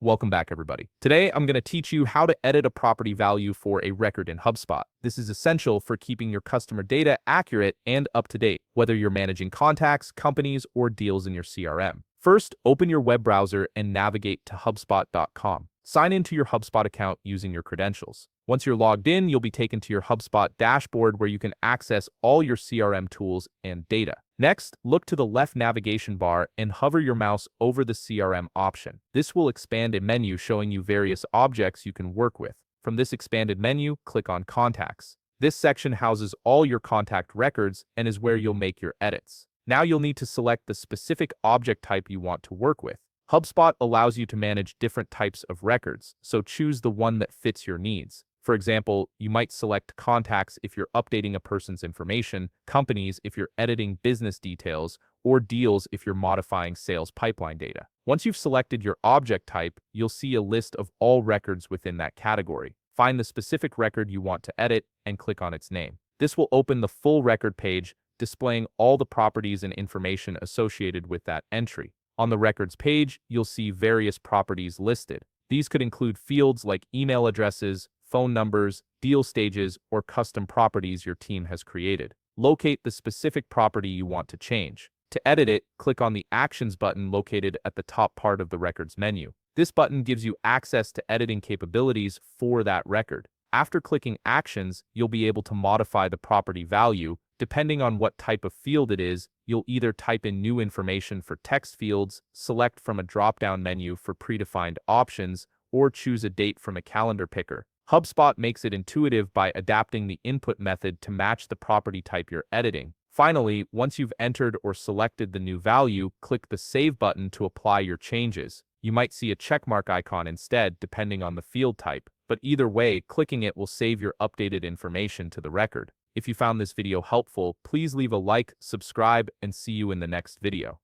Welcome back, everybody. Today, I'm going to teach you how to edit a property value for a record in HubSpot. This is essential for keeping your customer data accurate and up to date, whether you're managing contacts, companies, or deals in your CRM. First, open your web browser and navigate to HubSpot.com. Sign into your HubSpot account using your credentials. Once you're logged in, you'll be taken to your HubSpot dashboard where you can access all your CRM tools and data. Next, look to the left navigation bar and hover your mouse over the CRM option. This will expand a menu showing you various objects you can work with. From this expanded menu, click on Contacts. This section houses all your contact records and is where you'll make your edits. Now you'll need to select the specific object type you want to work with. HubSpot allows you to manage different types of records, so choose the one that fits your needs. For example, you might select contacts if you're updating a person's information, companies if you're editing business details, or deals if you're modifying sales pipeline data. Once you've selected your object type, you'll see a list of all records within that category. Find the specific record you want to edit and click on its name. This will open the full record page, displaying all the properties and information associated with that entry. On the records page, you'll see various properties listed. These could include fields like email addresses, phone numbers, deal stages, or custom properties your team has created. Locate the specific property you want to change. To edit it, click on the Actions button located at the top part of the Records menu. This button gives you access to editing capabilities for that record. After clicking Actions, you'll be able to modify the property value. Depending on what type of field it is, you'll either type in new information for text fields, select from a drop-down menu for predefined options, or choose a date from a calendar picker. HubSpot makes it intuitive by adapting the input method to match the property type you're editing. Finally, once you've entered or selected the new value, click the Save button to apply your changes. You might see a checkmark icon instead, depending on the field type, but either way, clicking it will save your updated information to the record. If you found this video helpful, please leave a like, subscribe, and see you in the next video.